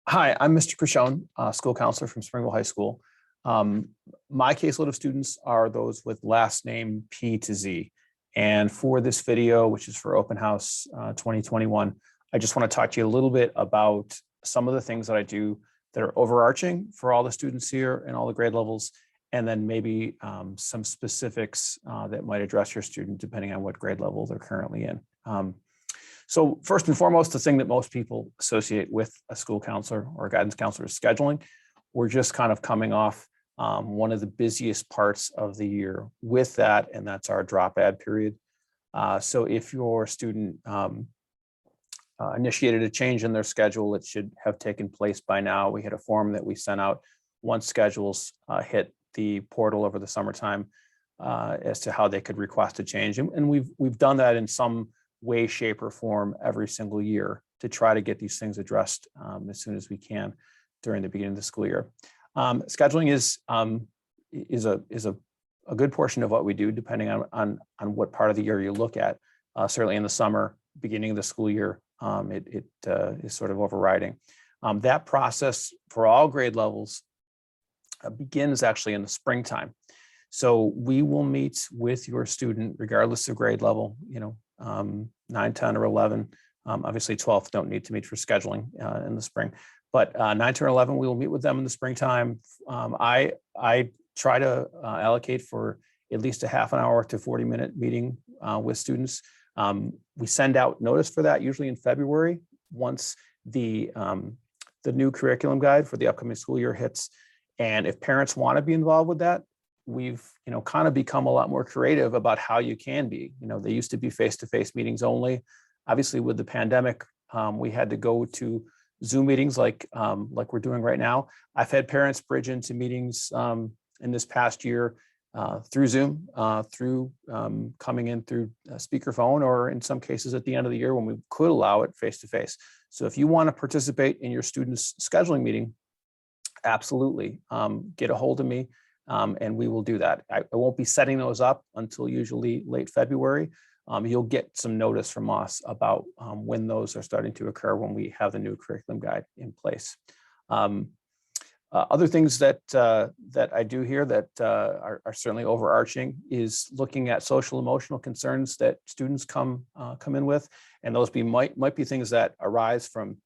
Hi, I'm Mr. Criscione, school counselor from Springville High School. My caseload of students are those with last name P to Z. And for this video, which is for Open House 2021, I just want to talk to you a little bit about some of the things that I do that are overarching for all the students here and all the grade levels, and then maybe some specifics that might address your student depending on what grade level they're currently in. So first and foremost, the thing that most people associate with a school counselor or a guidance counselor is scheduling. We're just kind of coming off one of the busiest parts of the year with that, and that's our drop add period. So if your student initiated a change in their schedule, it should have taken place by now. We had a form that we sent out once schedules hit the portal over the summertime as to how they could request a change. And we've done that in some way, shape, or form every single year to try to get these things addressed as soon as we can during the beginning of the school year. Scheduling is a good portion of what we do, depending on what part of the year you look at. Certainly in the summer, beginning of the school year, it is sort of overriding. That process for all grade levels begins actually in the springtime. So we will meet with your student regardless of grade level, 9, 10, or 11. Obviously 12th don't need to meet for scheduling in the spring, but 9, 10, or 11, we will meet with them in the springtime. I try to allocate for at least a half an hour to 40-minute meeting with students. We send out notice for that usually in February once the new curriculum guide for the upcoming school year hits. And if parents want to be involved with that, we've kind of become a lot more creative about how you can be. They used to be face-to-face meetings only. Obviously, with the pandemic, we had to go to Zoom meetings like we're doing right now. I've had parents bridge into meetings in this past year through Zoom, through coming in through speakerphone, or in some cases at the end of the year when we could allow it face-to-face. So if you want to participate in your students' scheduling meeting, absolutely get a hold of me. And we will do that. I won't be setting those up until usually late February. You'll get some notice from us about when those are starting to occur when we have the new curriculum guide in place. Other things that I do here that are certainly overarching is looking at social emotional concerns that students come in with, and those might be things that arise from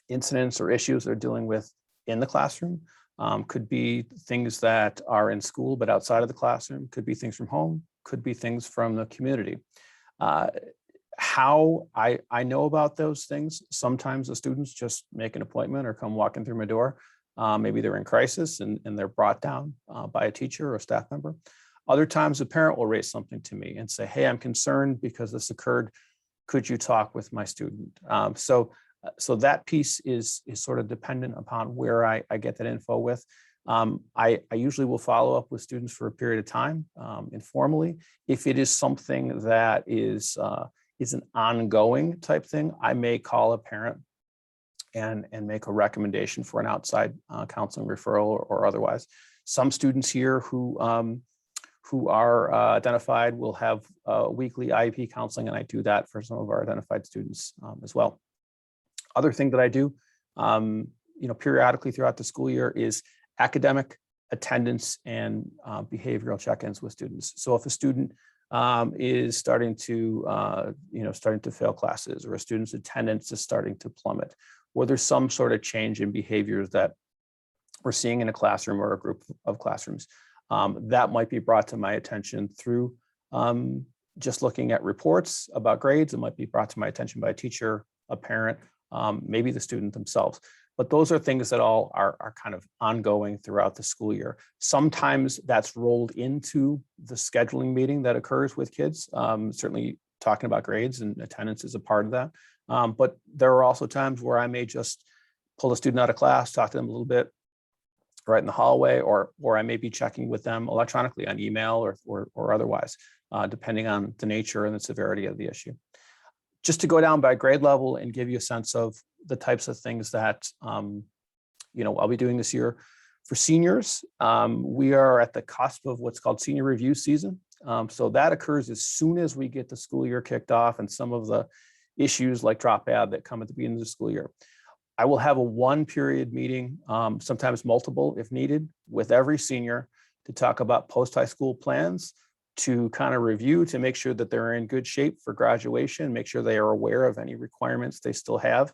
incidents or issues they're dealing with in the classroom. Could be things that are in school but outside of the classroom, could be things from home, could be things from the community. How I know about those things, sometimes the students just make an appointment or come walking through my door. Maybe they're in crisis and they're brought down by a teacher or a staff member. Other times a parent will raise something to me and say, hey, I'm concerned because this occurred. Could you talk with my student? So that piece is sort of dependent upon where I get that info with. I usually will follow up with students for a period of time informally. If it is something that is an ongoing type thing, I may call a parent and make a recommendation for an outside counseling referral or otherwise. Some students here who are identified will have weekly IEP counseling, and I do that for some of our identified students as well. Other thing that I do, periodically throughout the school year is academic attendance and behavioral check-ins with students. So if a student is starting to fail classes, or a student's attendance is starting to plummet, or there's some sort of change in behaviors that we're seeing in a classroom or a group of classrooms, that might be brought to my attention through just looking at reports about grades. It might be brought to my attention by a teacher, a parent, maybe the student themselves. But those are things that all are kind of ongoing throughout the school year. Sometimes that's rolled into the scheduling meeting that occurs with kids. Certainly talking about grades and attendance is a part of that. But there are also times where I may just pull a student out of class, talk to them a little bit right in the hallway, or I may be checking with them electronically on email or otherwise, depending on the nature and the severity of the issue. Just to go down by grade level and give you a sense of the types of things that I'll be doing this year. For seniors, we are at the cusp of what's called senior review season. So that occurs as soon as we get the school year kicked off, and some of the issues like drop add that come at the beginning of the school year. I will have a 1-period meeting, sometimes multiple if needed, with every senior to talk about post-high school plans, to kind of review, to make sure that they're in good shape for graduation, make sure they are aware of any requirements they still have,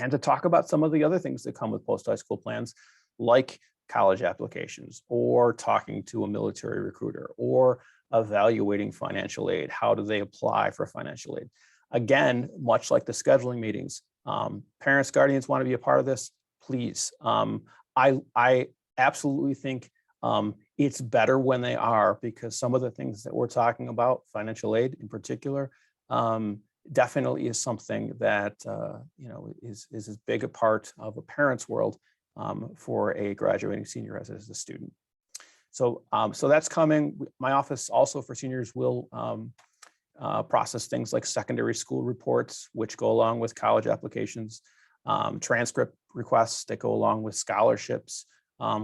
and to talk about some of the other things that come with post-high school plans, like college applications, or talking to a military recruiter, or evaluating financial aid. How do they apply for financial aid? Again, much like the scheduling meetings, parents, guardians want to be a part of this, please. I absolutely think it's better when they are, because some of the things that we're talking about, financial aid in particular, definitely is something that is as big a part of a parent's world for a graduating senior as a student. So that's coming. My office also for seniors will process things like secondary school reports, which go along with college applications, transcript requests that go along with scholarships,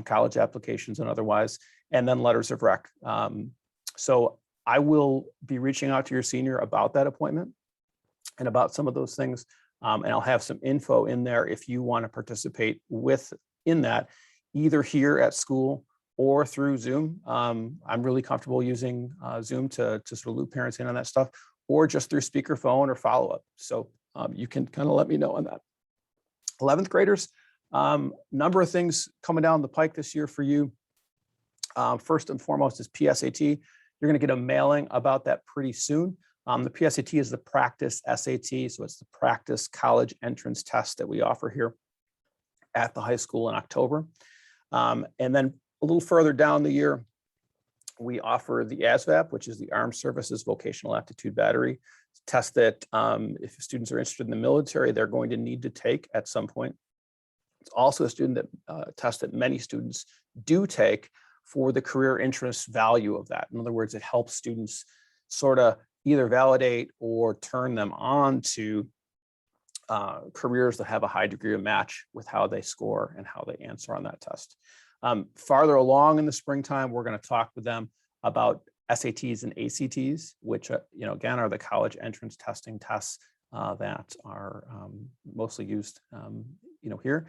college applications and otherwise, and then letters of rec. So I will be reaching out to your senior about that appointment and about some of those things. And I'll have some info in there if you want to participate in that, either here at school or through Zoom. I'm really comfortable using Zoom to sort of loop parents in on that stuff, or just through speakerphone or follow-up. So you can kind of let me know on that. 11th graders, number of things coming down the pike this year for you. First and foremost is PSAT. You're going to get a mailing about that pretty soon. The PSAT is the practice SAT, so it's the practice college entrance test that we offer here at the high school in October. And then a little further down the year, we offer the Asvab, which is the Armed Services Vocational Aptitude Battery test that if students are interested in the military, they're going to need to take at some point. It's also a test that many students do take for the career interest value of that. In other words, it helps students sort of either validate or turn them on to careers that have a high degree of match with how they score and how they answer on that test. Farther along in the springtime, we're going to talk with them about SATs and ACTs, which again are the college entrance testing tests that are mostly used here,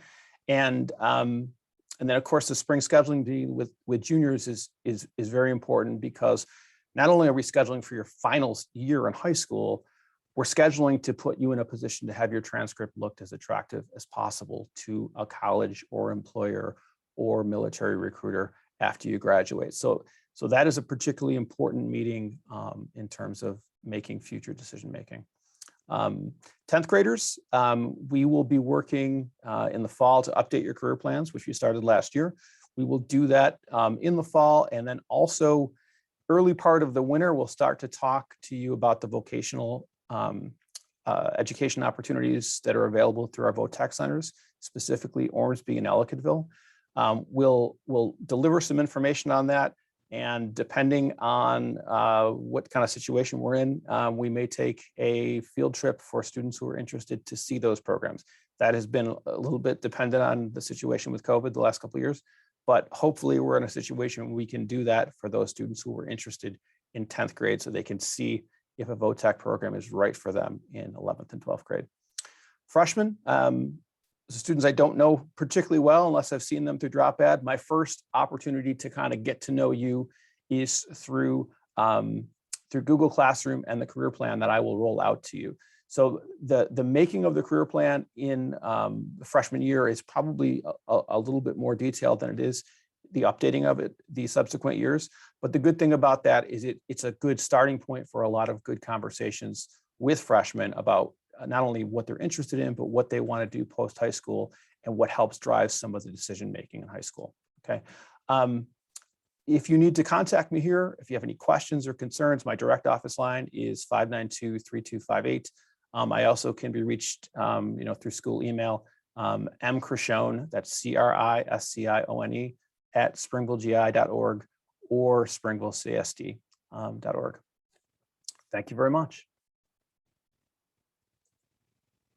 and then of course the spring scheduling meeting with juniors is very important, because not only are we scheduling for your final year in high school, we're scheduling to put you in a position to have your transcript looked as attractive as possible to a college or employer or military recruiter after you graduate. So that is a particularly important meeting in terms of making future decision making. 10th graders, we will be working in the fall to update your career plans, which we started last year. We will do that in the fall, and then also early part of the winter, we'll start to talk to you about the vocational education opportunities that are available through our VOTEC centers, specifically Ormsby and Ellicottville. We'll deliver some information on that, and depending on what kind of situation we're in, we may take a field trip for students who are interested to see those programs. That has been a little bit dependent on the situation with COVID the last couple of years, but hopefully we're in a situation where we can do that for those students who are interested in 10th grade, so they can see if a VOTEC program is right for them in 11th and 12th grade. Freshmen, students I don't know particularly well unless I've seen them through drop ad. My first opportunity to kind of get to know you is through Google Classroom and the career plan that I will roll out to you. So the making of the career plan in the freshman year is probably a little bit more detailed than it is the updating of it the subsequent years. But the good thing about that is it's a good starting point for a lot of good conversations with freshmen about not only what they're interested in, but what they want to do post high school and what helps drive some of the decision making in high school. Okay. If you need to contact me here, if you have any questions or concerns, my direct office line is 592-3258. I also can be reached, through school email, mcriscione, that's CRISCIONE at springvillegi.org or springvillecsd.org. Thank you very much.